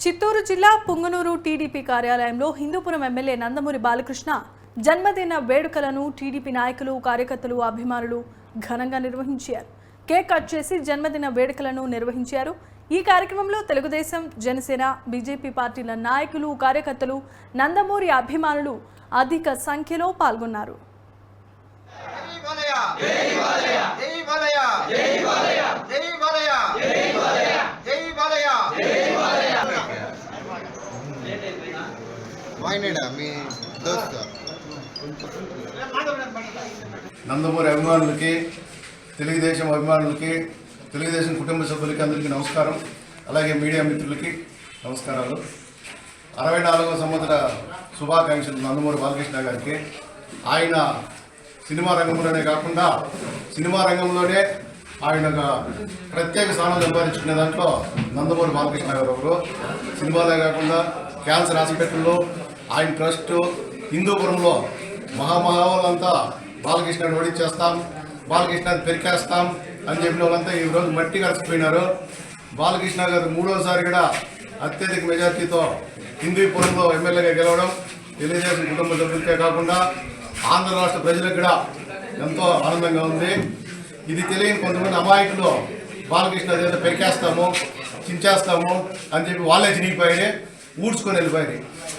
చిత్తూరు జిల్లా పుంగనూరు టీడీపీ కార్యాలయంలో హిందూపురం ఎమ్మెల్యే నందమూరి బాలకృష్ణ జన్మదిన వేడుకలను టీడీపీ నాయకులు, కార్యకర్తలు, అభిమానులు ఘనంగా నిర్వహించారు. కేక్ కట్ చేసి జన్మదిన వేడుకలను నిర్వహించారు. ఈ కార్యక్రమంలో తెలుగుదేశం, జనసేన, బీజేపీ పార్టీల నాయకులు, కార్యకర్తలు, నందమూరి అభిమానులు అధిక సంఖ్యలో పాల్గొన్నారు. నందమూరి అభిమానులకి, తెలుగుదేశం అభిమానులకి, తెలుగుదేశం కుటుంబ సభ్యులకి అందరికీ నమస్కారం. అలాగే మీడియా మిత్రులకి నమస్కారాలు. 64వ సంవత్సర శుభాకాంక్షలు నందమూరి బాలకృష్ణ గారికి. ఆయన సినిమా రంగంలోనే కాకుండా సినిమా రంగంలోనే ఆయన ఒక ప్రత్యేక స్థానం సంపాదించుకునే దాంట్లో నందమూరి బాలకృష్ణ గారు ఒకరు. సినిమాలే కాకుండా క్యాన్సర్ హాస్పిటల్లో ఆయన ట్రస్ట్, హిందూపురంలో మహామహావాళ్ళంతా బాలకృష్ణని ఓడించేస్తాం, బాలకృష్ణని పెరికేస్తాం అని చెప్పిన వాళ్ళంతా ఈరోజు మట్టి కలిసిపోయినారు. బాలకృష్ణ గారు 3వసారి కూడా అత్యధిక మెజార్టీతో హిందూపురంలో ఎమ్మెల్యేగా గెలవడం తెలుగుదేశం కుటుంబ సభ్యులకే కాకుండా ఆంధ్ర రాష్ట్ర ప్రజలకు కూడా ఎంతో ఆనందంగా ఉంది. ఇది తెలియని కొంతమంది అమాయకులు బాలకృష్ణ చేత పెరికేస్తాము, చించేస్తాము అని చెప్పి వాళ్ళే చినిగిపోయి ఊడ్చుకొని వెళ్ళిపోయి.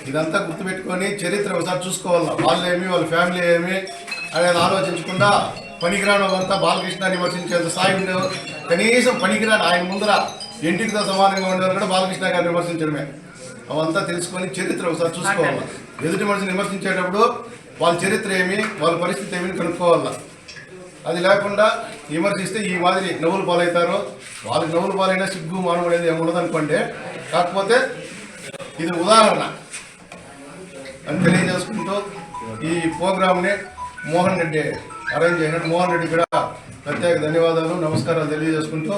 ఇదంతా గుర్తుపెట్టుకొని చరిత్ర ఒకసారి చూసుకోవాలా. వాళ్ళేమి, వాళ్ళ ఫ్యామిలీ ఏమి అనేది ఆలోచించకుండా పనికిరాని వాళ్ళంతా బాలకృష్ణని విమర్శించేంత స్థాయి ఉండేవారు. కనీసం పనికిరాని ఆయన ముందర ఇంటికితో సమానంగా ఉండేవారు కూడా బాలకృష్ణ గారిని విమర్శించడమే. అవంతా తెలుసుకొని చరిత్ర ఒకసారి చూసుకోవాలి. ఎదుటి మనిషిని విమర్శించేటప్పుడు వాళ్ళ చరిత్ర ఏమి, వాళ్ళ పరిస్థితి ఏమి కనుక్కోవాలా. అది లేకుండా విమర్శిస్తే ఈ మాదిరి నవ్వులు పాలవుతారు. వాళ్ళకి నవ్వులు పాలైనా సిగ్గు మానవుడు అనేది ఏమి ఉండదనుకోండి. కాకపోతే ఇది ఉదాహరణ అని తెలియజేసుకుంటూ ఈ ప్రోగ్రామ్ని మోహన్ రెడ్డి అరేంజ్ చేసినట్టు మోహన్ రెడ్డి కూడా ప్రత్యేక ధన్యవాదాలు, నమస్కారాలు తెలియజేసుకుంటూ